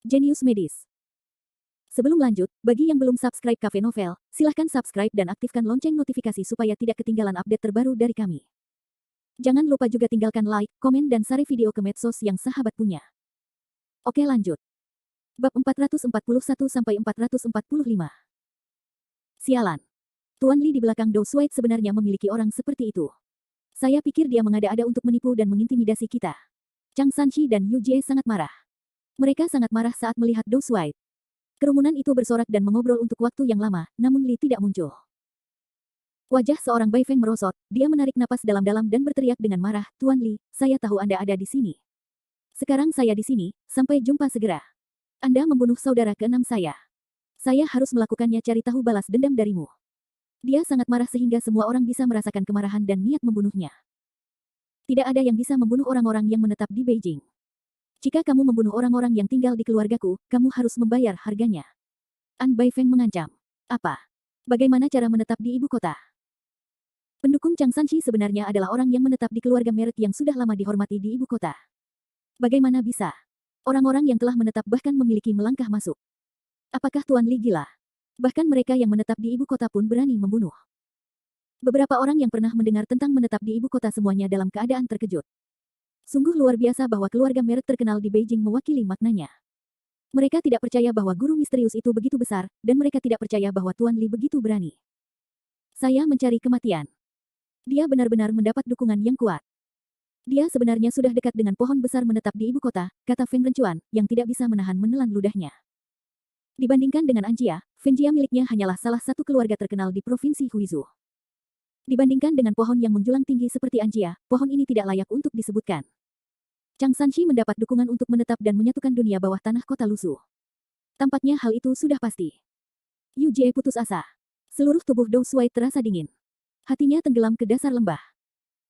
Jenius Medis. Sebelum lanjut, bagi yang belum subscribe Cafe Novel, silahkan subscribe dan aktifkan lonceng notifikasi supaya tidak ketinggalan update terbaru dari kami. Jangan lupa juga tinggalkan like, komen dan share video ke medsos yang sahabat punya. Oke lanjut. Bab 441-445. Sialan. Tuan Li di belakang Dou Suede sebenarnya memiliki orang seperti itu. Saya pikir dia mengada-ada untuk menipu dan mengintimidasi kita. Chang Sanchi dan Yu Jie sangat marah. Mereka sangat marah saat melihat Dou Suede. Kerumunan itu bersorak dan mengobrol untuk waktu yang lama, namun Li tidak muncul. Wajah seorang Bai Feng merosot, dia menarik napas dalam-dalam dan berteriak dengan marah, "Tuan Li, saya tahu Anda ada di sini. Sekarang saya di sini, sampai jumpa segera. Anda membunuh saudara keenam saya. Saya harus melakukannya cari tahu balas dendam darimu." Dia sangat marah sehingga semua orang bisa merasakan kemarahan dan niat membunuhnya. Tidak ada yang bisa membunuh orang-orang yang menetap di Beijing. Jika kamu membunuh orang-orang yang tinggal di keluargaku, kamu harus membayar harganya. An Bai Feng mengancam. Apa? Bagaimana cara menetap di ibu kota? Pendukung Chang Sanchi sebenarnya adalah orang yang menetap di keluarga merek yang sudah lama dihormati di ibu kota. Bagaimana bisa? Orang-orang yang telah menetap bahkan memiliki melangkah masuk. Apakah Tuan Li gila? Bahkan mereka yang menetap di ibu kota pun berani membunuh. Beberapa orang yang pernah mendengar tentang menetap di ibu kota semuanya dalam keadaan terkejut. Sungguh luar biasa bahwa keluarga merek terkenal di Beijing mewakili maknanya. Mereka tidak percaya bahwa guru misterius itu begitu besar, dan mereka tidak percaya bahwa Tuan Li begitu berani. Saya mencari kematian. Dia benar-benar mendapat dukungan yang kuat. Dia sebenarnya sudah dekat dengan pohon besar menetap di ibu kota, kata Feng Rencuan, yang tidak bisa menahan menelan ludahnya. Dibandingkan dengan Anjia, Feng Jia miliknya hanyalah salah satu keluarga terkenal di Provinsi Huizhou. Dibandingkan dengan pohon yang menjulang tinggi seperti Anjia, pohon ini tidak layak untuk disebutkan. Chang Sanchi mendapat dukungan untuk menetap dan menyatukan dunia bawah tanah kota Lusu. Tampaknya hal itu sudah pasti. Yu Jie putus asa. Seluruh tubuh Dou Suede terasa dingin. Hatinya tenggelam ke dasar lembah.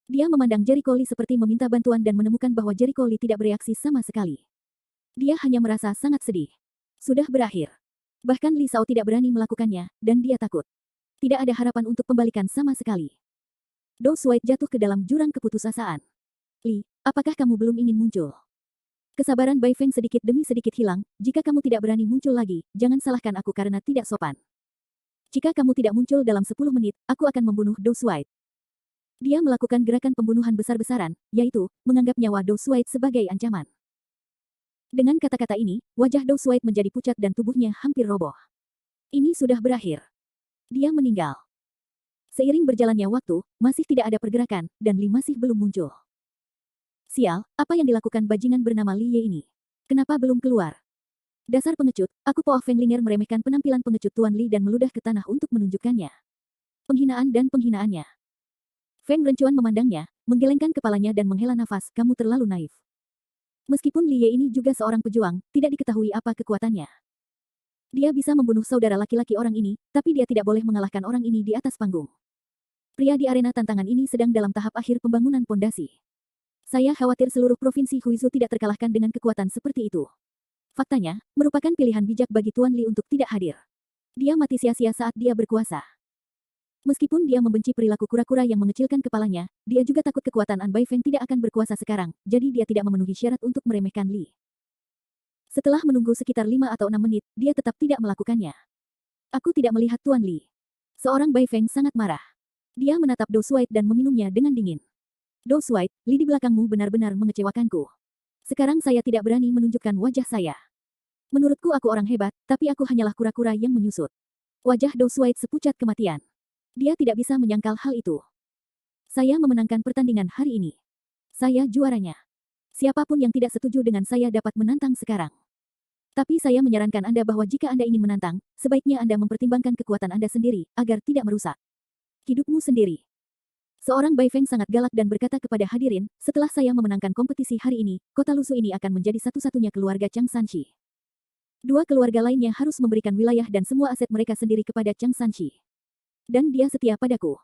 Dia memandang Jericho Li seperti meminta bantuan dan menemukan bahwa Jericho Li tidak bereaksi sama sekali. Dia hanya merasa sangat sedih. Sudah berakhir. Bahkan Li Shao tidak berani melakukannya, dan dia takut. Tidak ada harapan untuk pembalikan sama sekali. Dou Suede jatuh ke dalam jurang keputusasaan. Li, apakah kamu belum ingin muncul? Kesabaran Bai Feng sedikit demi sedikit hilang, jika kamu tidak berani muncul lagi, jangan salahkan aku karena tidak sopan. Jika kamu tidak muncul dalam 10 menit, aku akan membunuh Dou Suede. Dia melakukan gerakan pembunuhan besar-besaran, yaitu, menganggap nyawa Dou Suede sebagai ancaman. Dengan kata-kata ini, wajah Dou Suede menjadi pucat dan tubuhnya hampir roboh. Ini sudah berakhir. Dia meninggal. Seiring berjalannya waktu, masih tidak ada pergerakan, dan Li masih belum muncul. Sial, apa yang dilakukan bajingan bernama Li Ye ini? Kenapa belum keluar? Dasar pengecut, aku Po Feng Linger meremehkan penampilan pengecut Tuan Li dan meludah ke tanah untuk menunjukkannya. Penghinaan dan penghinaannya. Feng Rencuan memandangnya, menggelengkan kepalanya dan menghela nafas, kamu terlalu naif. Meskipun Li Ye ini juga seorang pejuang, tidak diketahui apa kekuatannya. Dia bisa membunuh saudara laki-laki orang ini, tapi dia tidak boleh mengalahkan orang ini di atas panggung. Pria di arena tantangan ini sedang dalam tahap akhir pembangunan pondasi. Saya khawatir seluruh provinsi Huizhou tidak terkalahkan dengan kekuatan seperti itu. Faktanya, merupakan pilihan bijak bagi Tuan Li untuk tidak hadir. Dia mati sia-sia saat dia berkuasa. Meskipun dia membenci perilaku kura-kura yang mengecilkan kepalanya, dia juga takut kekuatan An Bai Feng tidak akan berkuasa sekarang, jadi dia tidak memenuhi syarat untuk meremehkan Li. Setelah menunggu sekitar 5 atau 6 menit, dia tetap tidak melakukannya. Aku tidak melihat Tuan Li. Seorang Bai Feng sangat marah. Dia menatap Dou Suede dan meminumnya dengan dingin. Dou Suede, Li di belakangmu benar-benar mengecewakanku. Sekarang saya tidak berani menunjukkan wajah saya. Menurutku aku orang hebat, tapi aku hanyalah kura-kura yang menyusut. Wajah Dou Suede sepucat kematian. Dia tidak bisa menyangkal hal itu. Saya memenangkan pertandingan hari ini. Saya juaranya. Siapapun yang tidak setuju dengan saya dapat menantang sekarang. Tapi saya menyarankan Anda bahwa jika Anda ingin menantang, sebaiknya Anda mempertimbangkan kekuatan Anda sendiri, agar tidak merusak hidupmu sendiri. Seorang Bai Feng sangat galak dan berkata kepada hadirin, setelah saya memenangkan kompetisi hari ini, kota Lusu ini akan menjadi satu-satunya keluarga Chang Sanchi. Dua keluarga lainnya harus memberikan wilayah dan semua aset mereka sendiri kepada Chang Sanchi. Dan dia setia padaku.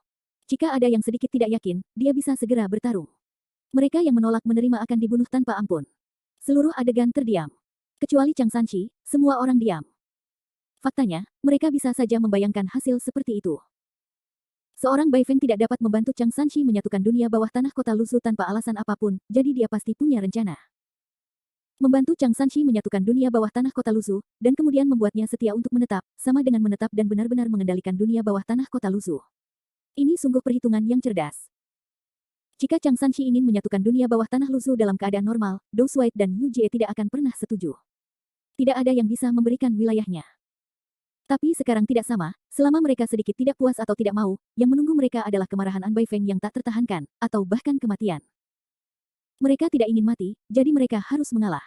Jika ada yang sedikit tidak yakin, dia bisa segera bertarung. Mereka yang menolak menerima akan dibunuh tanpa ampun. Seluruh adegan terdiam. Kecuali Chang Sanchi, semua orang diam. Faktanya, mereka bisa saja membayangkan hasil seperti itu. Seorang Bai Feng tidak dapat membantu Chang Sanchi menyatukan dunia bawah tanah kota Lusu tanpa alasan apapun, jadi dia pasti punya rencana. Membantu Chang Sanshi menyatukan dunia bawah tanah kota Luzu, dan kemudian membuatnya setia untuk menetap, sama dengan menetap dan benar-benar mengendalikan dunia bawah tanah kota Luzu. Ini sungguh perhitungan yang cerdas. Jika Chang Sanshi ingin menyatukan dunia bawah tanah Luzu dalam keadaan normal, Dou Suai dan Yu Jie tidak akan pernah setuju. Tidak ada yang bisa memberikan wilayahnya. Tapi sekarang tidak sama, selama mereka sedikit tidak puas atau tidak mau, yang menunggu mereka adalah kemarahan An Baifeng yang tak tertahankan, atau bahkan kematian. Mereka tidak ingin mati, jadi mereka harus mengalah.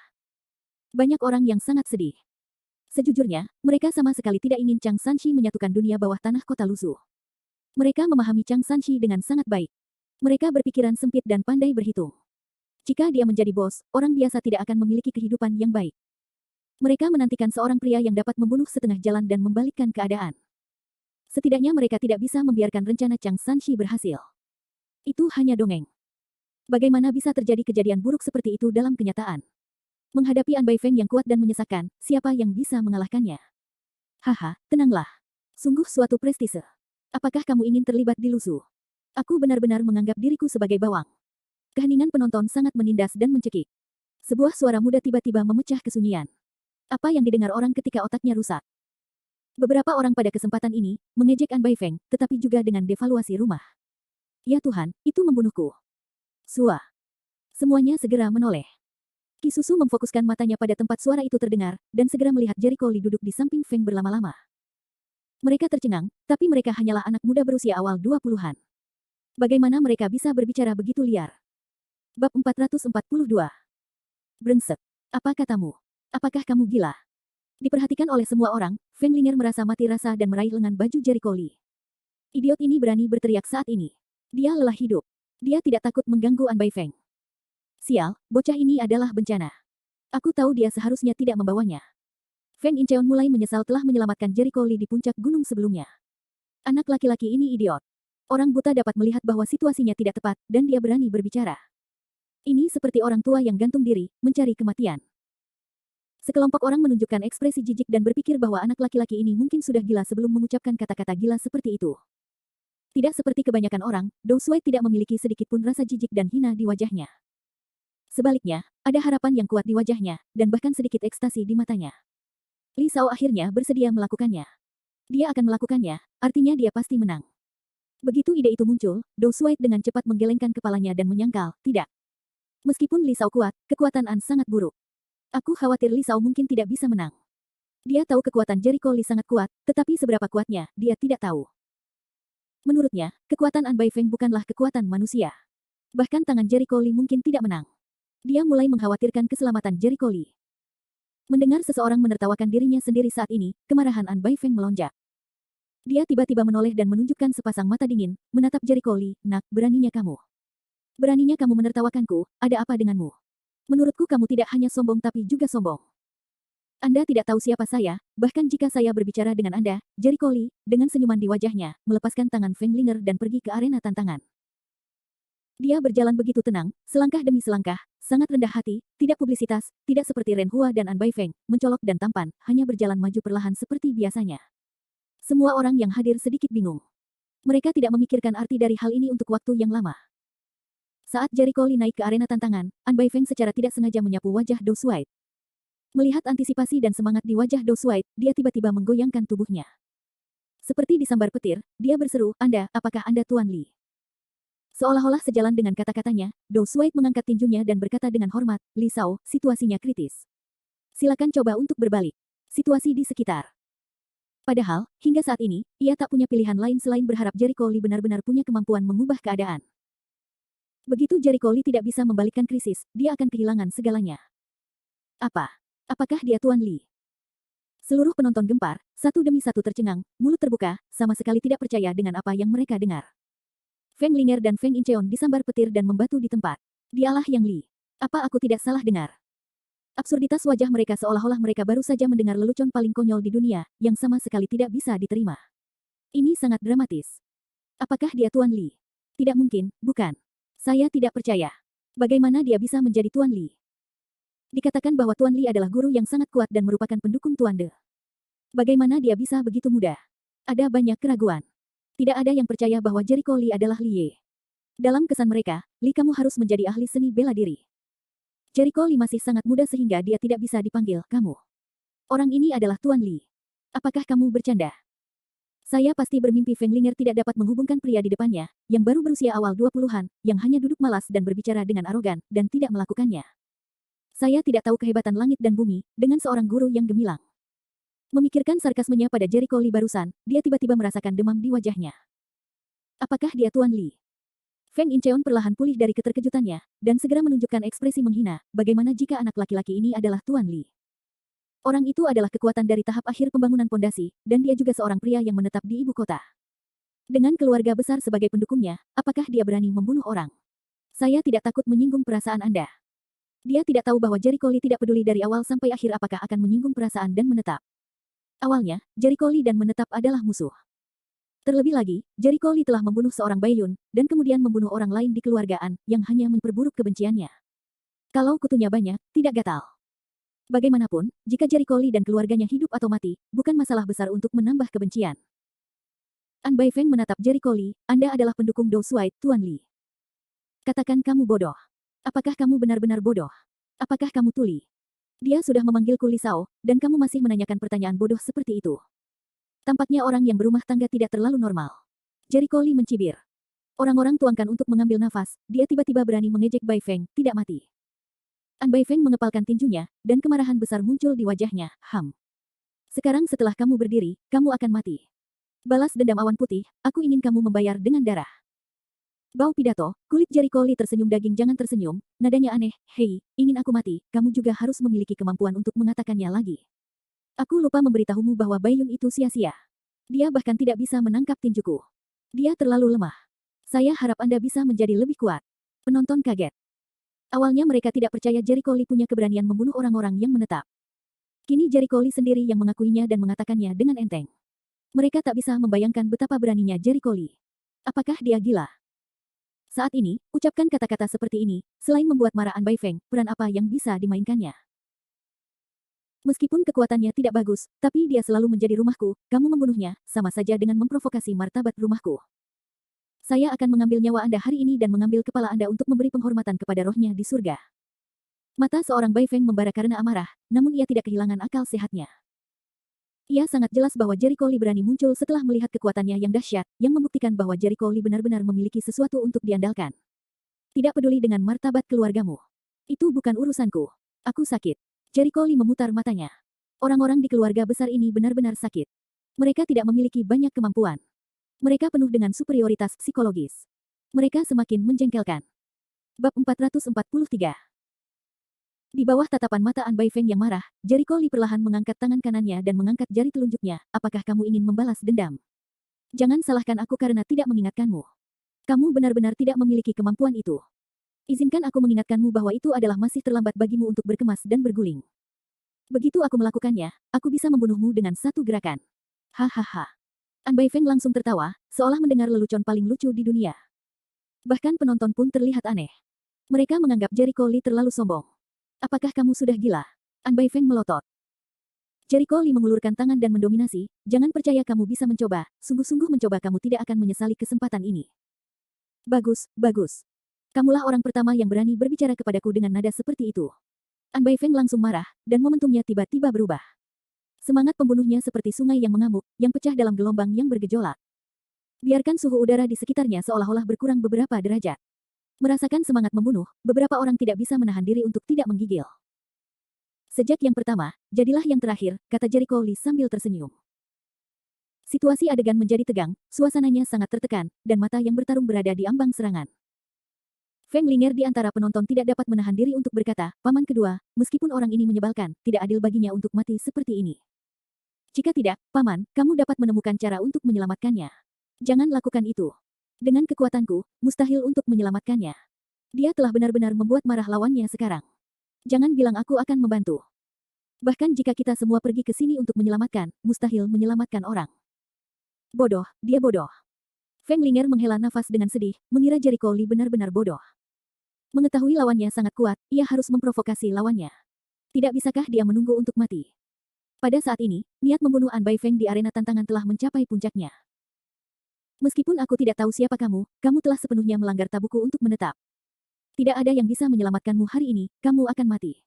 Banyak orang yang sangat sedih. Sejujurnya, mereka sama sekali tidak ingin Chang Sanshi menyatukan dunia bawah tanah kota Luzu. Mereka memahami Chang Sanshi dengan sangat baik. Mereka berpikiran sempit dan pandai berhitung. Jika dia menjadi bos, orang biasa tidak akan memiliki kehidupan yang baik. Mereka menantikan seorang pria yang dapat membunuh setengah jalan dan membalikkan keadaan. Setidaknya mereka tidak bisa membiarkan rencana Chang Sanshi berhasil. Itu hanya dongeng. Bagaimana bisa terjadi kejadian buruk seperti itu dalam kenyataan? Menghadapi An Baifeng yang kuat dan menyesakkan, siapa yang bisa mengalahkannya? Haha, tenanglah. Sungguh suatu prestise. Apakah kamu ingin terlibat di Luzu? Aku benar-benar menganggap diriku sebagai bawang. Keheningan penonton sangat menindas dan mencekik. Sebuah suara muda tiba-tiba memecah kesunyian. Apa yang didengar orang ketika otaknya rusak? Beberapa orang pada kesempatan ini, mengejek An Baifeng, tetapi juga dengan devaluasi rumah. Ya Tuhan, itu membunuhku. Sua. Semuanya segera menoleh. Ki Susu memfokuskan matanya pada tempat suara itu terdengar, dan segera melihat Jericho Lee duduk di samping Feng berlama-lama. Mereka tercengang, tapi mereka hanyalah anak muda berusia awal 20-an. Bagaimana mereka bisa berbicara begitu liar? Bab 442. Brengsek. Apa katamu? Apakah kamu gila? Diperhatikan oleh semua orang, Feng Linger merasa mati rasa dan meraih lengan baju Jericho Lee. Idiot ini berani berteriak saat ini. Dia lelah hidup. Dia tidak takut mengganggu An Baifeng. Sial, bocah ini adalah bencana. Aku tahu dia seharusnya tidak membawanya. Feng Incheon mulai menyesal telah menyelamatkan Jericho Lee di puncak gunung sebelumnya. Anak laki-laki ini idiot. Orang buta dapat melihat bahwa situasinya tidak tepat, dan dia berani berbicara. Ini seperti orang tua yang gantung diri, mencari kematian. Sekelompok orang menunjukkan ekspresi jijik dan berpikir bahwa anak laki-laki ini mungkin sudah gila sebelum mengucapkan kata-kata gila seperti itu. Tidak seperti kebanyakan orang, Dou Suai tidak memiliki sedikit pun rasa jijik dan hina di wajahnya. Sebaliknya, ada harapan yang kuat di wajahnya, dan bahkan sedikit ekstasi di matanya. Li Shao akhirnya bersedia melakukannya. Dia akan melakukannya, artinya dia pasti menang. Begitu ide itu muncul, Dou Suai dengan cepat menggelengkan kepalanya dan menyangkal, tidak. Meskipun Li Shao kuat, kekuatan An sangat buruk. Aku khawatir Li Shao mungkin tidak bisa menang. Dia tahu kekuatan Jericho Lee sangat kuat, tetapi seberapa kuatnya, dia tidak tahu. Menurutnya, kekuatan An Baifeng bukanlah kekuatan manusia. Bahkan tangan Jericho Lee mungkin tidak menang. Dia mulai mengkhawatirkan keselamatan Jericho Lee. Mendengar seseorang menertawakan dirinya sendiri saat ini, kemarahan An Baifeng melonjak. Dia tiba-tiba menoleh dan menunjukkan sepasang mata dingin, menatap Jericho Lee, nak, beraninya kamu. Beraninya kamu menertawakanku, ada apa denganmu? Menurutku kamu tidak hanya sombong tapi juga sombong. Anda tidak tahu siapa saya, bahkan jika saya berbicara dengan Anda, Jericho Lee, dengan senyuman di wajahnya, melepaskan tangan Feng Linger dan pergi ke arena tantangan. Dia berjalan begitu tenang, selangkah demi selangkah, sangat rendah hati, tidak publisitas, tidak seperti Ren Hua dan An Baifeng, mencolok dan tampan, hanya berjalan maju perlahan seperti biasanya. Semua orang yang hadir sedikit bingung. Mereka tidak memikirkan arti dari hal ini untuk waktu yang lama. Saat Jericho Lee naik ke arena tantangan, An Baifeng secara tidak sengaja menyapu wajah Dou Suai. Melihat antisipasi dan semangat di wajah Dou Suai, dia tiba-tiba menggoyangkan tubuhnya. Seperti disambar petir, dia berseru, Anda, apakah Anda Tuan Li? Seolah-olah sejalan dengan kata-katanya, Dou Suai mengangkat tinjunya dan berkata dengan hormat, Li Shao, situasinya kritis. Silakan coba untuk berbalik. Situasi di sekitar. Padahal, hingga saat ini, ia tak punya pilihan lain selain berharap Jericho Lee benar-benar punya kemampuan mengubah keadaan. Begitu Jericho Lee tidak bisa membalikkan krisis, dia akan kehilangan segalanya. Apa? Apakah dia Tuan Li? Seluruh penonton gempar, satu demi satu tercengang, mulut terbuka, sama sekali tidak percaya dengan apa yang mereka dengar. Feng Linger dan Feng Incheon disambar petir dan membatu di tempat. Dialah yang Li. Apa aku tidak salah dengar? Absurditas wajah mereka seolah-olah mereka baru saja mendengar lelucon paling konyol di dunia, yang sama sekali tidak bisa diterima. Ini sangat dramatis. Apakah dia Tuan Li? Tidak mungkin, bukan. Saya tidak percaya. Bagaimana dia bisa menjadi Tuan Li? Dikatakan bahwa Tuan Li adalah guru yang sangat kuat dan merupakan pendukung Tuan De. Bagaimana dia bisa begitu mudah? Ada banyak keraguan. Tidak ada yang percaya bahwa Jericho Lee adalah Li Ye. Dalam kesan mereka, Li kamu harus menjadi ahli seni bela diri. Jericho Li masih sangat muda sehingga dia tidak bisa dipanggil kamu. Orang ini adalah Tuan Li. Apakah kamu bercanda? Saya pasti bermimpi Feng Linger tidak dapat menghubungkan pria di depannya, yang baru berusia awal 20-an, yang hanya duduk malas dan berbicara dengan arogan, dan tidak melakukannya. Saya tidak tahu kehebatan langit dan bumi, dengan seorang guru yang gemilang. Memikirkan sarkasmenya pada Jericho Li barusan, dia tiba-tiba merasakan demam di wajahnya. Apakah dia Tuan Li? Feng Incheon perlahan pulih dari keterkejutannya, dan segera menunjukkan ekspresi menghina, bagaimana jika anak laki-laki ini adalah Tuan Li. Orang itu adalah kekuatan dari tahap akhir pembangunan pondasi, dan dia juga seorang pria yang menetap di ibu kota. Dengan keluarga besar sebagai pendukungnya, apakah dia berani membunuh orang? Saya tidak takut menyinggung perasaan Anda. Dia tidak tahu bahwa Jericho Li tidak peduli dari awal sampai akhir apakah akan menyinggung perasaan dan menetap. Awalnya, Jericho Li dan menetap adalah musuh. Terlebih lagi, Jericho Li telah membunuh seorang Baiyun, dan kemudian membunuh orang lain di keluargaan, yang hanya memperburuk kebenciannya. Kalau kutunya banyak, tidak gatal. Bagaimanapun, jika Jericho Li dan keluarganya hidup atau mati, bukan masalah besar untuk menambah kebencian. An Baifeng menatap Jericho Li, Anda adalah pendukung Dou Suai, Tuan Li. Katakan kamu bodoh. Apakah kamu benar-benar bodoh? Apakah kamu tuli? Dia sudah memanggilku Li Sao, dan kamu masih menanyakan pertanyaan bodoh seperti itu. Tampaknya orang yang berumah tangga tidak terlalu normal. Jericho Li mencibir. Orang-orang tuangkan untuk mengambil nafas, dia tiba-tiba berani mengejek Baifeng, tidak mati. An Baifeng mengepalkan tinjunya, dan kemarahan besar muncul di wajahnya, Sekarang setelah kamu berdiri, kamu akan mati. Balas dendam awan putih, aku ingin kamu membayar dengan darah. Bau pidato, kulit Jericho Li tersenyum daging jangan tersenyum, nadanya aneh, hei, ingin aku mati, kamu juga harus memiliki kemampuan untuk mengatakannya lagi. Aku lupa memberitahumu bahwa Baiyun itu sia-sia. Dia bahkan tidak bisa menangkap tinjuku. Dia terlalu lemah. Saya harap Anda bisa menjadi lebih kuat. Penonton kaget. Awalnya mereka tidak percaya Jericho Li punya keberanian membunuh orang-orang yang menetap. Kini Jericho Li sendiri yang mengakuinya dan mengatakannya dengan enteng. Mereka tak bisa membayangkan betapa beraninya Jericho Li. Apakah dia gila? Saat ini, ucapkan kata-kata seperti ini, selain membuat marah An Baifeng, peran apa yang bisa dimainkannya? Meskipun kekuatannya tidak bagus, tapi dia selalu menjadi rumahku, kamu membunuhnya, sama saja dengan memprovokasi martabat rumahku. Saya akan mengambil nyawa Anda hari ini dan mengambil kepala Anda untuk memberi penghormatan kepada rohnya di surga. Mata seorang Baifeng membara karena amarah, namun ia tidak kehilangan akal sehatnya. Ia sangat jelas bahwa Jericho Li berani muncul setelah melihat kekuatannya yang dahsyat, yang membuktikan bahwa Jericho Li benar-benar memiliki sesuatu untuk diandalkan. Tidak peduli dengan martabat keluargamu. Itu bukan urusanku. Aku sakit. Jericho Li memutar matanya. Orang-orang di keluarga besar ini benar-benar sakit. Mereka tidak memiliki banyak kemampuan. Mereka penuh dengan superioritas psikologis. Mereka semakin menjengkelkan. Bab 443. Di bawah tatapan mata An Baifeng yang marah, Jericho Li perlahan mengangkat tangan kanannya dan mengangkat jari telunjuknya. Apakah kamu ingin membalas dendam? Jangan salahkan aku karena tidak mengingatkanmu. Kamu benar-benar tidak memiliki kemampuan itu. Izinkan aku mengingatkanmu bahwa itu adalah masih terlambat bagimu untuk berkemas dan berguling. Begitu aku melakukannya, aku bisa membunuhmu dengan satu gerakan. Hahaha. An Baifeng langsung tertawa, seolah mendengar lelucon paling lucu di dunia. Bahkan penonton pun terlihat aneh. Mereka menganggap Jericho Li terlalu sombong. Apakah kamu sudah gila? An Baifeng melotot. Jericho Li mengulurkan tangan dan mendominasi, jangan percaya kamu bisa mencoba, sungguh-sungguh mencoba kamu tidak akan menyesali kesempatan ini. Bagus, bagus. Kamulah orang pertama yang berani berbicara kepadaku dengan nada seperti itu. An Baifeng langsung marah, dan momentumnya tiba-tiba berubah. Semangat pembunuhnya seperti sungai yang mengamuk, yang pecah dalam gelombang yang bergejolak. Biarkan suhu udara di sekitarnya seolah-olah berkurang beberapa derajat. Merasakan semangat membunuh, beberapa orang tidak bisa menahan diri untuk tidak menggigil. Sejak yang pertama, jadilah yang terakhir, kata Jericho Li sambil tersenyum. Situasi adegan menjadi tegang, suasananya sangat tertekan, dan mata yang bertarung berada di ambang serangan. Feng Linger di antara penonton tidak dapat menahan diri untuk berkata, Paman kedua, meskipun orang ini menyebalkan, tidak adil baginya untuk mati seperti ini. Jika tidak, Paman, kamu dapat menemukan cara untuk menyelamatkannya. Jangan lakukan itu. Dengan kekuatanku, mustahil untuk menyelamatkannya. Dia telah benar-benar membuat marah lawannya sekarang. Jangan bilang aku akan membantu. Bahkan jika kita semua pergi ke sini untuk menyelamatkan, mustahil menyelamatkan orang. Bodoh, dia bodoh. Feng Linger menghela nafas dengan sedih, mengira Jericho Li benar-benar bodoh. Mengetahui lawannya sangat kuat, ia harus memprovokasi lawannya. Tidak bisakah dia menunggu untuk mati? Pada saat ini, niat membunuh An Baifeng di arena tantangan telah mencapai puncaknya. Meskipun aku tidak tahu siapa kamu, kamu telah sepenuhnya melanggar tabuku untuk menetap. Tidak ada yang bisa menyelamatkanmu hari ini, kamu akan mati.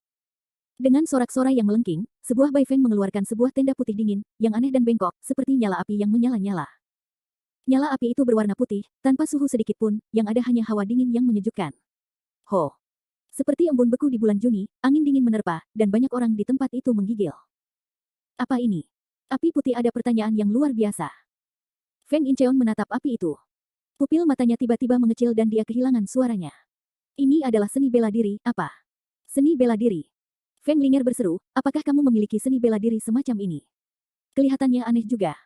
Dengan sorak-sorai yang melengking, sebuah Bai Feng mengeluarkan sebuah tenda putih dingin, yang aneh dan bengkok, seperti nyala api yang menyala-nyala. Nyala api itu berwarna putih, tanpa suhu sedikit pun, yang ada hanya hawa dingin yang menyejukkan. Ho! Seperti embun beku di bulan Juni, angin dingin menerpa, dan banyak orang di tempat itu menggigil. Apa ini? Api putih, ada pertanyaan yang luar biasa. Feng Incheon menatap api itu. Pupil matanya tiba-tiba mengecil dan dia kehilangan suaranya. Ini adalah seni bela diri, apa? Seni bela diri. Feng Linger berseru, apakah kamu memiliki seni bela diri semacam ini? Kelihatannya aneh juga.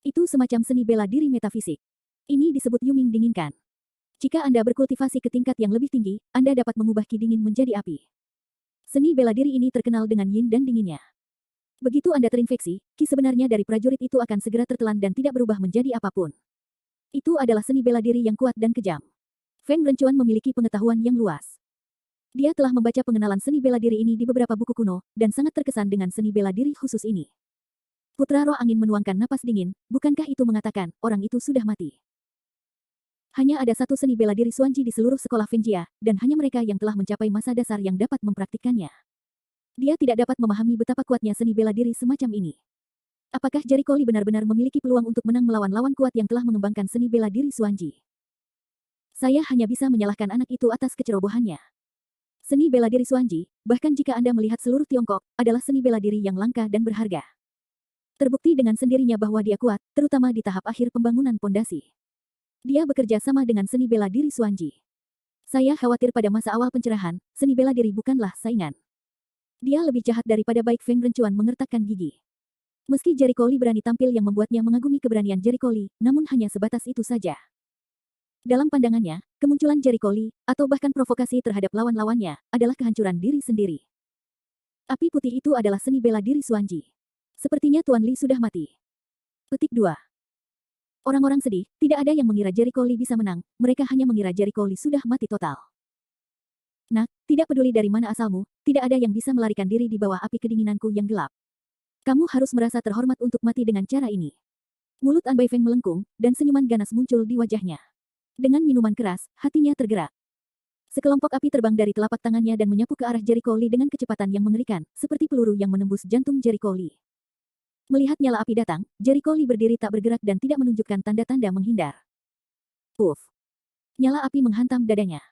Itu semacam seni bela diri metafisik. Ini disebut Yuming dinginkan. Jika Anda berkultivasi ke tingkat yang lebih tinggi, Anda dapat mengubah ki dingin menjadi api. Seni bela diri ini terkenal dengan yin dan dinginnya. Begitu Anda terinfeksi, ki sebenarnya dari prajurit itu akan segera tertelan dan tidak berubah menjadi apapun. Itu adalah seni bela diri yang kuat dan kejam. Feng Rencuan memiliki pengetahuan yang luas. Dia telah membaca pengenalan seni bela diri ini di beberapa buku kuno, dan sangat terkesan dengan seni bela diri khusus ini. Putra roh angin menuangkan napas dingin, bukankah itu mengatakan, orang itu sudah mati? Hanya ada satu seni bela diri Xuanji di seluruh sekolah Fengjia, dan hanya mereka yang telah mencapai masa dasar yang dapat mempraktikkannya. Dia tidak dapat memahami betapa kuatnya seni bela diri semacam ini. Apakah Jericho Lee benar-benar memiliki peluang untuk menang melawan lawan kuat yang telah mengembangkan seni bela diri Xuanji? Saya hanya bisa menyalahkan anak itu atas kecerobohannya. Seni bela diri Xuanji, bahkan jika Anda melihat seluruh Tiongkok, adalah seni bela diri yang langka dan berharga. Terbukti dengan sendirinya bahwa dia kuat, terutama di tahap akhir pembangunan pondasi. Dia bekerja sama dengan seni bela diri Xuanji. Saya khawatir pada masa awal pencerahan, seni bela diri bukanlah saingan. Dia lebih jahat daripada baik. Feng Rencuan mengertakkan gigi. Meski Jericho Lee berani tampil yang membuatnya mengagumi keberanian Jericho Lee, namun hanya sebatas itu saja. Dalam pandangannya, kemunculan Jericho Lee, atau bahkan provokasi terhadap lawan-lawannya, adalah kehancuran diri sendiri. Api putih itu adalah seni bela diri Xuanji. Sepertinya Tuan Lee sudah mati. Petik 2. Orang-orang sedih, tidak ada yang mengira Jericho Lee bisa menang, mereka hanya mengira Jericho Lee sudah mati total. Nak, tidak peduli dari mana asalmu, tidak ada yang bisa melarikan diri di bawah api kedinginanku yang gelap. Kamu harus merasa terhormat untuk mati dengan cara ini. Mulut An Baifeng melengkung, dan senyuman ganas muncul di wajahnya. Dengan minuman keras, hatinya tergerak. Sekelompok api terbang dari telapak tangannya dan menyapu ke arah Jericho Lee dengan kecepatan yang mengerikan, seperti peluru yang menembus jantung Jericho Lee. Melihat nyala api datang, Jericho Lee berdiri tak bergerak dan tidak menunjukkan tanda-tanda menghindar. Puff. Nyala api menghantam dadanya.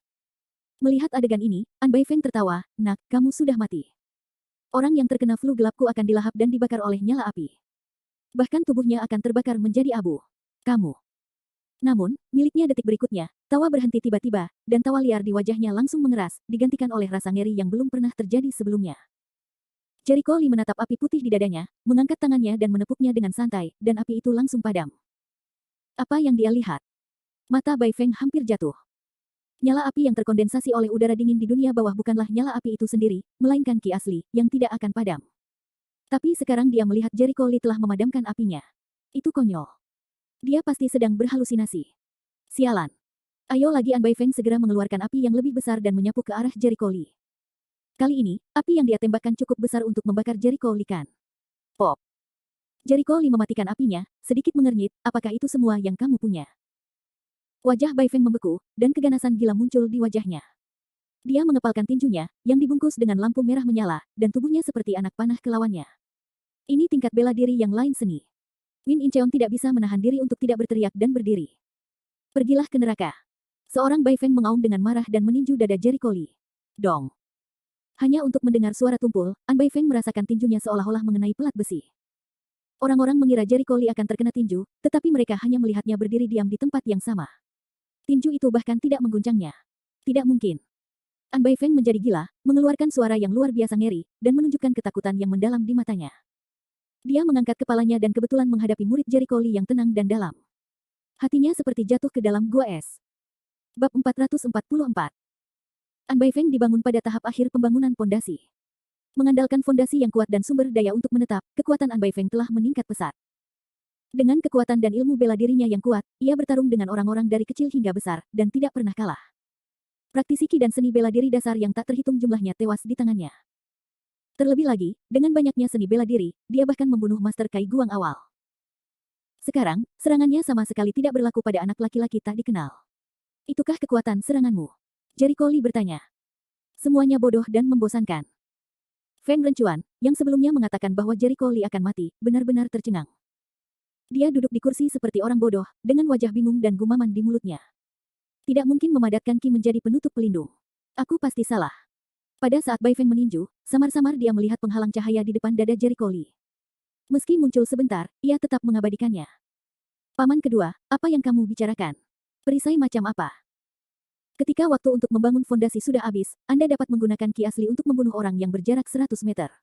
Melihat adegan ini, An Baifeng tertawa, nak, kamu sudah mati. Orang yang terkena flu gelapku akan dilahap dan dibakar oleh nyala api. Bahkan tubuhnya akan terbakar menjadi abu. Kamu. Namun, miliknya detik berikutnya, tawa berhenti tiba-tiba, dan tawa liar di wajahnya langsung mengeras, digantikan oleh rasa ngeri yang belum pernah terjadi sebelumnya. Jericho Lee menatap api putih di dadanya, mengangkat tangannya dan menepuknya dengan santai, dan api itu langsung padam. Apa yang dia lihat? Mata Bai Feng hampir jatuh. Nyala api yang terkondensasi oleh udara dingin di dunia bawah bukanlah nyala api itu sendiri, melainkan ki asli, yang tidak akan padam. Tapi sekarang dia melihat Jericho Lee telah memadamkan apinya. Itu konyol. Dia pasti sedang berhalusinasi. Sialan. Ayo lagi. An Bai Feng segera mengeluarkan api yang lebih besar dan menyapu ke arah Jericho Lee. Kali ini, api yang dia tembakkan cukup besar untuk membakar Jericho Lee kan. Pop. Jericho Lee mematikan apinya, sedikit mengernyit, apakah itu semua yang kamu punya? Wajah Bai Feng membeku, dan keganasan gila muncul di wajahnya. Dia mengepalkan tinjunya, yang dibungkus dengan lampu merah menyala, dan tubuhnya seperti anak panah ke lawannya. Ini tingkat bela diri yang lain seni. Win Incheon tidak bisa menahan diri untuk tidak berteriak dan berdiri. Pergilah ke neraka. Seorang Bai Feng mengaum dengan marah dan meninju dada Jericho Lee. Dong. Hanya untuk mendengar suara tumpul, An Bai Feng merasakan tinjunya seolah-olah mengenai pelat besi. Orang-orang mengira Jericho Lee akan terkena tinju, tetapi mereka hanya melihatnya berdiri diam di tempat yang sama. Tinju itu bahkan tidak mengguncangnya. Tidak mungkin. An Bai Feng menjadi gila, mengeluarkan suara yang luar biasa ngeri, dan menunjukkan ketakutan yang mendalam di matanya. Dia mengangkat kepalanya dan kebetulan menghadapi murid Jericho Lee yang tenang dan dalam. Hatinya seperti jatuh ke dalam gua es. Bab 444. An Bai Feng dibangun pada tahap akhir pembangunan pondasi. Mengandalkan fondasi yang kuat dan sumber daya untuk menetap, kekuatan An Bai Feng telah meningkat pesat. Dengan kekuatan dan ilmu bela dirinya yang kuat, ia bertarung dengan orang-orang dari kecil hingga besar, dan tidak pernah kalah. Praktisi ki dan seni bela diri dasar yang tak terhitung jumlahnya tewas di tangannya. Terlebih lagi, dengan banyaknya seni bela diri, dia bahkan membunuh Master Kai Guang awal. Sekarang, serangannya sama sekali tidak berlaku pada anak laki-laki tak dikenal. Itukah kekuatan seranganmu? Jericho Lee bertanya. Semuanya bodoh dan membosankan. Feng Rencuan, yang sebelumnya mengatakan bahwa Jericho Lee akan mati, benar-benar tercengang. Dia duduk di kursi seperti orang bodoh, dengan wajah bingung dan gumaman di mulutnya. Tidak mungkin memadatkan Qi menjadi penutup pelindung. Aku pasti salah. Pada saat Bai Feng meninju, samar-samar dia melihat penghalang cahaya di depan dada Jericho Lee. Meski muncul sebentar, ia tetap mengabadikannya. Paman kedua, apa yang kamu bicarakan? Perisai macam apa? Ketika waktu untuk membangun fondasi sudah habis, Anda dapat menggunakan Qi asli untuk membunuh orang yang berjarak 100 meter.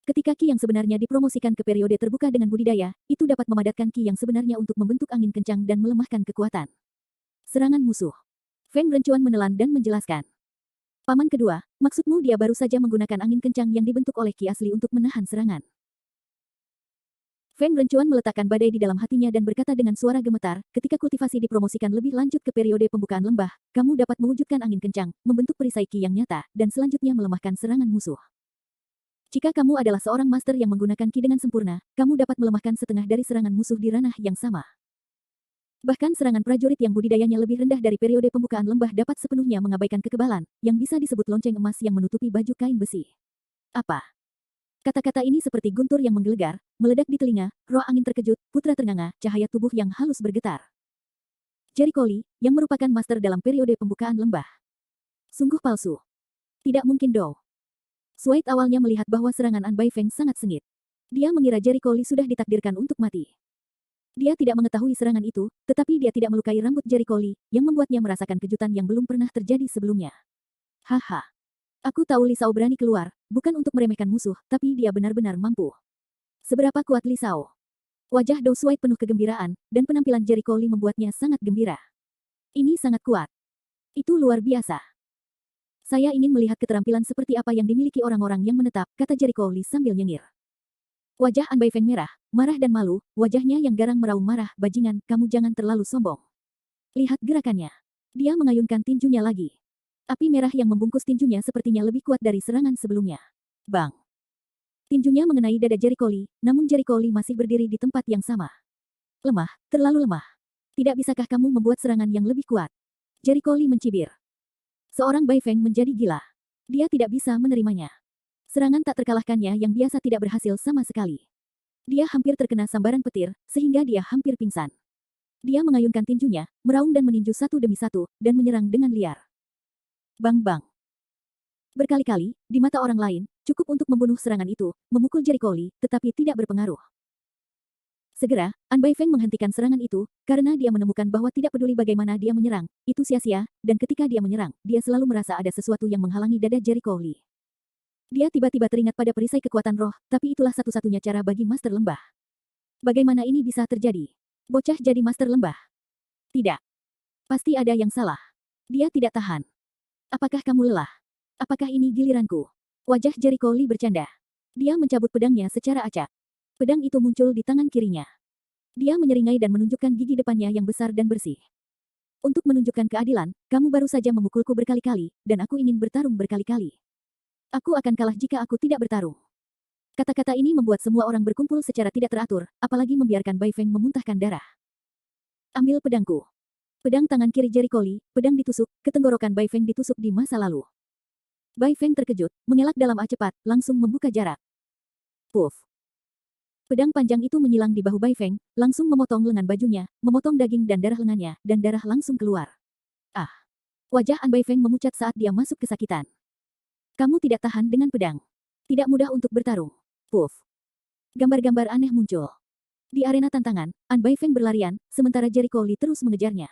Ketika Qi yang sebenarnya dipromosikan ke periode terbuka dengan budidaya, itu dapat memadatkan Qi yang sebenarnya untuk membentuk angin kencang dan melemahkan kekuatan. Serangan musuh. Feng Rencuan menelan dan menjelaskan. Paman kedua, maksudmu dia baru saja menggunakan angin kencang yang dibentuk oleh Qi asli untuk menahan serangan. Feng Rencuan meletakkan badai di dalam hatinya dan berkata dengan suara gemetar, ketika kultivasi dipromosikan lebih lanjut ke periode pembukaan lembah, kamu dapat mewujudkan angin kencang, membentuk perisai Qi yang nyata, dan selanjutnya melemahkan serangan musuh. Jika kamu adalah seorang master yang menggunakan Qi dengan sempurna, kamu dapat melemahkan setengah dari serangan musuh di ranah yang sama. Bahkan serangan prajurit yang budidayanya lebih rendah dari periode pembukaan lembah dapat sepenuhnya mengabaikan kekebalan, yang bisa disebut lonceng emas yang menutupi baju kain besi. Apa? Kata-kata ini seperti guntur yang menggelegar, meledak di telinga, roh angin terkejut, putra ternganga, cahaya tubuh yang halus bergetar. Jericho Lee, yang merupakan master dalam periode pembukaan lembah. Sungguh palsu. Tidak mungkin Dou. Swaite awalnya melihat bahwa serangan An Baifeng sangat sengit. Dia mengira Jericho Lee sudah ditakdirkan untuk mati. Dia tidak mengetahui serangan itu, tetapi dia tidak melukai rambut Jericho Lee, yang membuatnya merasakan kejutan yang belum pernah terjadi sebelumnya. Haha. Aku tahu Li Shao berani keluar, bukan untuk meremehkan musuh, tapi dia benar-benar mampu. Seberapa kuat Li Shao? Wajah Dou Shuai penuh kegembiraan, dan penampilan Jericho Lee membuatnya sangat gembira. Ini sangat kuat. Itu luar biasa. Saya ingin melihat keterampilan seperti apa yang dimiliki orang-orang yang menetap, kata Jericho Lee sambil nyengir. Wajah An Baifeng merah, marah dan malu, wajahnya yang garang meraung marah, bajingan, kamu jangan terlalu sombong. Lihat gerakannya. Dia mengayunkan tinjunya lagi. Api merah yang membungkus tinjunya sepertinya lebih kuat dari serangan sebelumnya. Bang! Tinjunya mengenai dada Jericho Lee, namun Jericho Lee masih berdiri di tempat yang sama. Lemah, terlalu lemah. Tidak bisakah kamu membuat serangan yang lebih kuat? Jericho Lee mencibir. Seorang Bai Feng menjadi gila. Dia tidak bisa menerimanya. Serangan tak terkalahkannya yang biasa tidak berhasil sama sekali. Dia hampir terkena sambaran petir, sehingga dia hampir pingsan. Dia mengayunkan tinjunya, meraung dan meninju satu demi satu, dan menyerang dengan liar. Bang-bang. Berkali-kali, di mata orang lain, cukup untuk membunuh serangan itu, memukul Jericho Lee, tetapi tidak berpengaruh. Segera, An Baifeng menghentikan serangan itu, karena dia menemukan bahwa tidak peduli bagaimana dia menyerang, itu sia-sia, dan ketika dia menyerang, dia selalu merasa ada sesuatu yang menghalangi dada Jericho Lee. Dia tiba-tiba teringat pada perisai kekuatan roh, tapi itulah satu-satunya cara bagi Master Lembah. Bagaimana ini bisa terjadi? Bocah jadi Master Lembah? Tidak. Pasti ada yang salah. Dia tidak tahan. Apakah kamu lelah? Apakah ini giliranku? Wajah Jericho Lee bercanda. Dia mencabut pedangnya secara acak. Pedang itu muncul di tangan kirinya. Dia menyeringai dan menunjukkan gigi depannya yang besar dan bersih. Untuk menunjukkan keadilan, kamu baru saja memukulku berkali-kali, dan aku ingin bertarung berkali-kali. Aku akan kalah jika aku tidak bertarung. Kata-kata ini membuat semua orang berkumpul secara tidak teratur, apalagi membiarkan Bai Feng memuntahkan darah. Ambil pedangku. Pedang tangan kiri Jericho Lee, pedang ditusuk, ketenggorokan Bai Feng ditusuk di masa lalu. Bai Feng terkejut, mengelak dalam cepat, langsung membuka jarak. Puff. Pedang panjang itu menyilang di bahu Bai Feng, langsung memotong lengan bajunya, memotong daging dan darah lengannya, dan darah langsung keluar. Ah. Wajah An Bai Feng memucat saat dia masuk kesakitan. Kamu tidak tahan dengan pedang. Tidak mudah untuk bertarung. Puff. Gambar-gambar aneh muncul. Di arena tantangan, An Bai Feng berlarian, sementara Jericho Lee terus mengejarnya.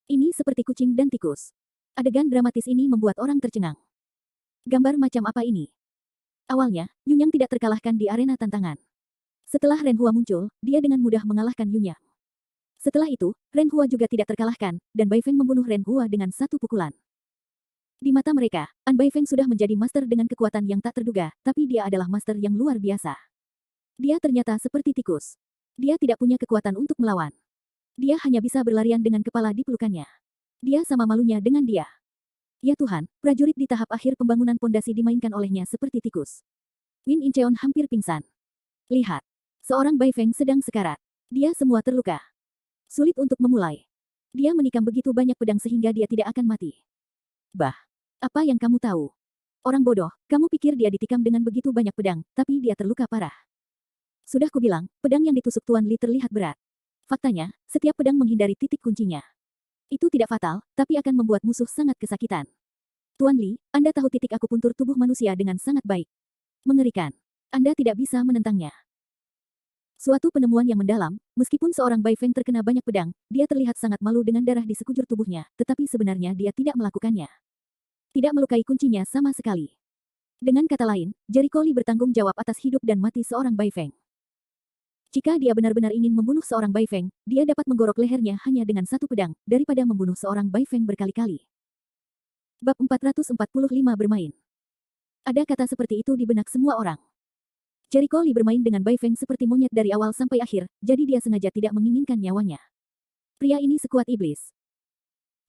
Ini seperti kucing dan tikus. Adegan dramatis ini membuat orang tercengang. Gambar macam apa ini? Awalnya, Yunyang tidak terkalahkan di arena tantangan. Setelah Ren Hua muncul, dia dengan mudah mengalahkan Yunyang. Setelah itu, Ren Hua juga tidak terkalahkan, dan Bai Feng membunuh Ren Hua dengan satu pukulan. Di mata mereka, An Bai Feng sudah menjadi master dengan kekuatan yang tak terduga, tapi dia adalah master yang luar biasa. Dia ternyata seperti tikus. Dia tidak punya kekuatan untuk melawan. Dia hanya bisa berlarian dengan kepala di pelukannya. Dia sama malunya dengan dia. Ya Tuhan, prajurit di tahap akhir pembangunan pondasi dimainkan olehnya seperti tikus. Win Incheon hampir pingsan. Lihat. Seorang Bai Feng sedang sekarat. Dia semua terluka. Sulit untuk memulai. Dia menikam begitu banyak pedang sehingga dia tidak akan mati. Bah, apa yang kamu tahu? Orang bodoh, kamu pikir dia ditikam dengan begitu banyak pedang, tapi dia terluka parah. Sudah kubilang, pedang yang ditusuk Tuan Li terlihat berat. Faktanya, setiap pedang menghindari titik kuncinya. Itu tidak fatal, tapi akan membuat musuh sangat kesakitan. Tuan Li, Anda tahu titik akupuntur tubuh manusia dengan sangat baik. Mengerikan. Anda tidak bisa menentangnya. Suatu penemuan yang mendalam, meskipun seorang Bai Feng terkena banyak pedang, dia terlihat sangat malu dengan darah di sekujur tubuhnya, tetapi sebenarnya dia tidak melakukannya. Tidak melukai kuncinya sama sekali. Dengan kata lain, Jericho Lee bertanggung jawab atas hidup dan mati seorang Bai Feng. Jika dia benar-benar ingin membunuh seorang Bai Feng, dia dapat menggorok lehernya hanya dengan satu pedang, daripada membunuh seorang Bai Feng berkali-kali. Bab 445 bermain. Ada kata seperti itu di benak semua orang. Jericho Lee bermain dengan Bai Feng seperti monyet dari awal sampai akhir, jadi dia sengaja tidak menginginkan nyawanya. Pria ini sekuat iblis.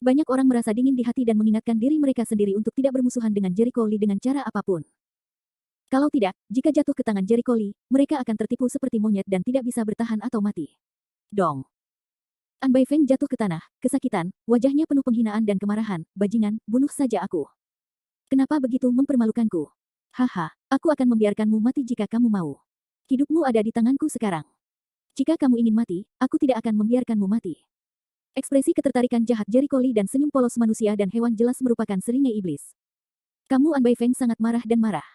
Banyak orang merasa dingin di hati dan mengingatkan diri mereka sendiri untuk tidak bermusuhan dengan Jericho Lee dengan cara apapun. Kalau tidak, jika jatuh ke tangan Jericho Lee, mereka akan tertipu seperti monyet dan tidak bisa bertahan atau mati. Dong. An Bai Feng jatuh ke tanah, kesakitan, wajahnya penuh penghinaan dan kemarahan. Bajingan, bunuh saja aku. Kenapa begitu mempermalukanku? Haha, aku akan membiarkanmu mati jika kamu mau. Hidupmu ada di tanganku sekarang. Jika kamu ingin mati, aku tidak akan membiarkanmu mati. Ekspresi ketertarikan jahat Jericho Lee dan senyum polos manusia dan hewan jelas merupakan seringai iblis. Kamu An Bai Feng sangat marah dan marah.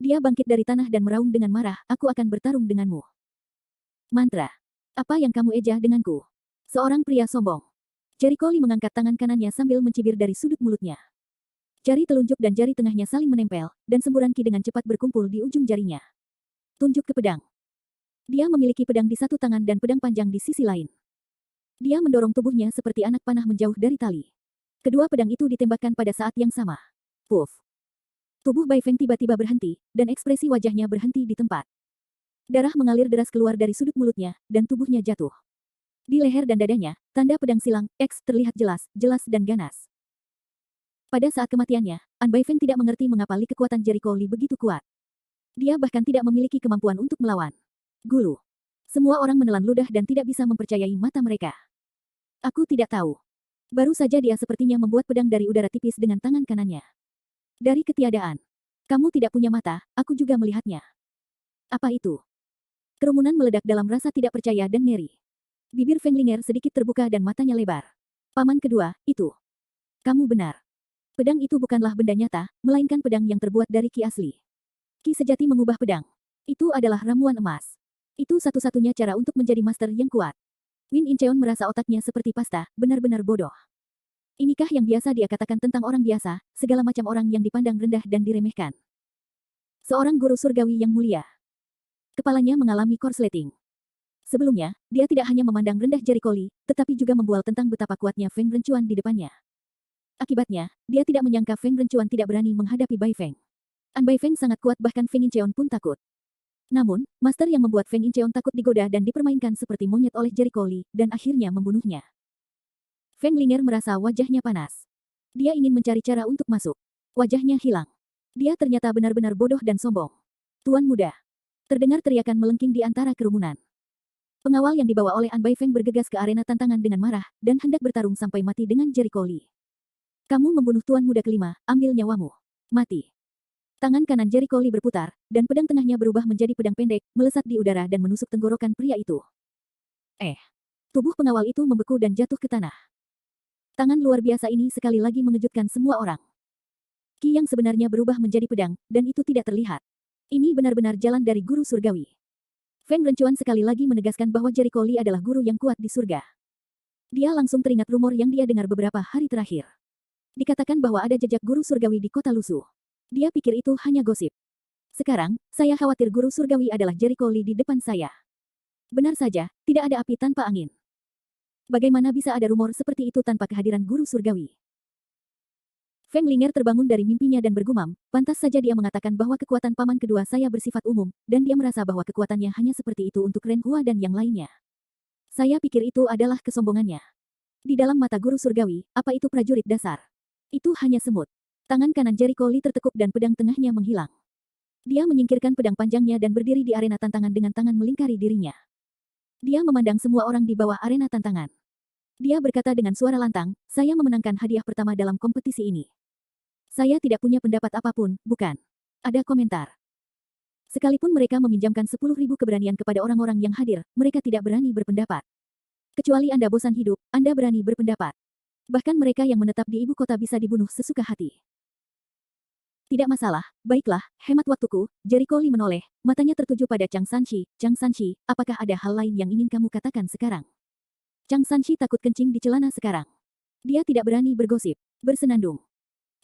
Dia bangkit dari tanah dan meraung dengan marah, aku akan bertarung denganmu. Mantra. Apa yang kamu eja denganku? Seorang pria sombong. Jericho Lee mengangkat tangan kanannya sambil mencibir dari sudut mulutnya. Jari telunjuk dan jari tengahnya saling menempel, dan semburan ki dengan cepat berkumpul di ujung jarinya. Tunjuk ke pedang. Dia memiliki pedang di satu tangan dan pedang panjang di sisi lain. Dia mendorong tubuhnya seperti anak panah menjauh dari tali. Kedua pedang itu ditembakkan pada saat yang sama. Puff. Tubuh Bai Feng tiba-tiba berhenti, dan ekspresi wajahnya berhenti di tempat. Darah mengalir deras keluar dari sudut mulutnya, dan tubuhnya jatuh. Di leher dan dadanya, tanda pedang silang, X terlihat jelas, jelas dan ganas. Pada saat kematiannya, An Bai Feng tidak mengerti mengapa li kekuatan Jericho Lee begitu kuat. Dia bahkan tidak memiliki kemampuan untuk melawan. Gulu. Semua orang menelan ludah dan tidak bisa mempercayai mata mereka. Aku tidak tahu. Baru saja dia sepertinya membuat pedang dari udara tipis dengan tangan kanannya. Dari ketiadaan. Kamu tidak punya mata, aku juga melihatnya. Apa itu? Kerumunan meledak dalam rasa tidak percaya dan ngeri. Bibir Feng Linger sedikit terbuka dan matanya lebar. Paman kedua, itu. Kamu benar. Pedang itu bukanlah benda nyata, melainkan pedang yang terbuat dari ki asli. Ki sejati mengubah pedang. Itu adalah ramuan emas. Itu satu-satunya cara untuk menjadi master yang kuat. Win Incheon merasa otaknya seperti pasta, benar-benar bodoh. Inikah yang biasa dia katakan tentang orang biasa, segala macam orang yang dipandang rendah dan diremehkan. Seorang guru surgawi yang mulia. Kepalanya mengalami korsleting. Sebelumnya, dia tidak hanya memandang rendah Jericho Lee, tetapi juga membual tentang betapa kuatnya Feng Rencuan di depannya. Akibatnya, dia tidak menyangka Feng Rencuan tidak berani menghadapi Bai Feng. An Bai Feng sangat kuat bahkan Feng Incheon pun takut. Namun, master yang membuat Feng Incheon takut digoda dan dipermainkan seperti monyet oleh Jericho Lee, dan akhirnya membunuhnya. Feng Linger merasa wajahnya panas. Dia ingin mencari cara untuk masuk. Wajahnya hilang. Dia ternyata benar-benar bodoh dan sombong. Tuan muda. Terdengar teriakan melengking di antara kerumunan. Pengawal yang dibawa oleh An Bai Feng bergegas ke arena tantangan dengan marah, dan hendak bertarung sampai mati dengan Jericho Lee. Kamu membunuh tuan muda kelima, ambil nyawamu. Mati. Tangan kanan Jericho Lee berputar, dan pedang tengahnya berubah menjadi pedang pendek, melesat di udara dan menusuk tenggorokan pria itu. Tubuh pengawal itu membeku dan jatuh ke tanah. Tangan luar biasa ini sekali lagi mengejutkan semua orang. Ki yang sebenarnya berubah menjadi pedang, dan itu tidak terlihat. Ini benar-benar jalan dari guru surgawi. Feng Rencuan sekali lagi menegaskan bahwa Jericho Lee adalah guru yang kuat di surga. Dia langsung teringat rumor yang dia dengar beberapa hari terakhir. Dikatakan bahwa ada jejak guru surgawi di kota Lusu. Dia pikir itu hanya gosip. Sekarang, saya khawatir guru surgawi adalah Jericho Lee di depan saya. Benar saja, tidak ada api tanpa angin. Bagaimana bisa ada rumor seperti itu tanpa kehadiran guru surgawi? Feng Linger terbangun dari mimpinya dan bergumam, pantas saja dia mengatakan bahwa kekuatan paman kedua saya bersifat umum, dan dia merasa bahwa kekuatannya hanya seperti itu untuk Ren Hua dan yang lainnya. Saya pikir itu adalah kesombongannya. Di dalam mata guru surgawi, apa itu prajurit dasar? Itu hanya semut. Tangan kanan Jericho Lee tertekuk dan pedang tengahnya menghilang. Dia menyingkirkan pedang panjangnya dan berdiri di arena tantangan dengan tangan melingkari dirinya. Dia memandang semua orang di bawah arena tantangan. Dia berkata dengan suara lantang, saya memenangkan hadiah pertama dalam kompetisi ini. Saya tidak punya pendapat apapun, bukan? Ada komentar. Sekalipun mereka meminjamkan 10.000 keberanian kepada orang-orang yang hadir, mereka tidak berani berpendapat. Kecuali Anda bosan hidup, Anda berani berpendapat. Bahkan mereka yang menetap di ibu kota bisa dibunuh sesuka hati. Tidak masalah, baiklah, hemat waktuku, Jericho Lee menoleh, matanya tertuju pada Chang Sanchi. Chang Sanchi, apakah ada hal lain yang ingin kamu katakan sekarang? Chang Sanchi takut kencing di celana sekarang. Dia tidak berani bergosip, bersenandung.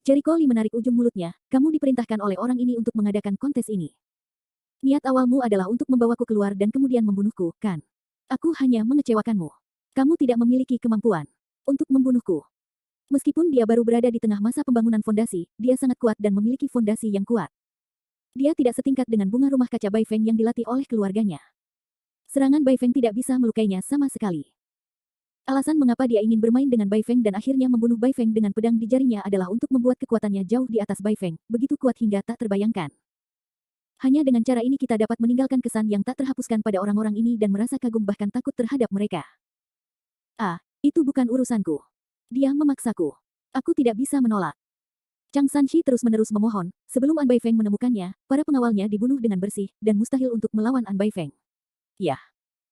Jericho Lee menarik ujung mulutnya, kamu diperintahkan oleh orang ini untuk mengadakan kontes ini. Niat awalmu adalah untuk membawaku keluar dan kemudian membunuhku, kan? Aku hanya mengecewakanmu. Kamu tidak memiliki kemampuan untuk membunuhku. Meskipun dia baru berada di tengah masa pembangunan fondasi, dia sangat kuat dan memiliki fondasi yang kuat. Dia tidak setingkat dengan bunga rumah kaca Bai Feng yang dilatih oleh keluarganya. Serangan Bai Feng tidak bisa melukainya sama sekali. Alasan mengapa dia ingin bermain dengan Bai Feng dan akhirnya membunuh Bai Feng dengan pedang di jarinya adalah untuk membuat kekuatannya jauh di atas Bai Feng, begitu kuat hingga tak terbayangkan. Hanya dengan cara ini kita dapat meninggalkan kesan yang tak terhapuskan pada orang-orang ini dan merasa kagum bahkan takut terhadap mereka. Ah, itu bukan urusanku. Dia memaksaku. Aku tidak bisa menolak. Chang Sanchi terus-menerus memohon, sebelum An Bai Feng menemukannya, para pengawalnya dibunuh dengan bersih, dan mustahil untuk melawan An Bai Feng. Ya.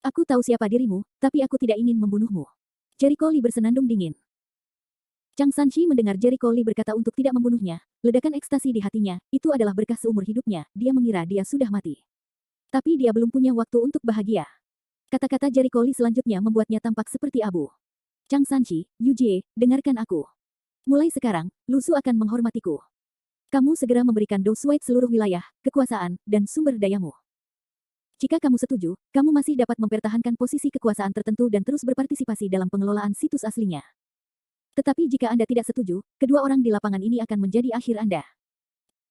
Aku tahu siapa dirimu, tapi aku tidak ingin membunuhmu. Jericho Lee bersenandung dingin. Chang Sanchi mendengar Jericho Lee berkata untuk tidak membunuhnya, ledakan ekstasi di hatinya, itu adalah berkah seumur hidupnya, dia mengira dia sudah mati. Tapi dia belum punya waktu untuk bahagia. Kata-kata Jericho Lee selanjutnya membuatnya tampak seperti abu. Chang Sanchi, Yu Jie, dengarkan aku. Mulai sekarang, Lu Su akan menghormatiku. Kamu segera memberikan Do Suite seluruh wilayah, kekuasaan, dan sumber dayamu. Jika kamu setuju, kamu masih dapat mempertahankan posisi kekuasaan tertentu dan terus berpartisipasi dalam pengelolaan situs aslinya. Tetapi jika Anda tidak setuju, kedua orang di lapangan ini akan menjadi akhir Anda.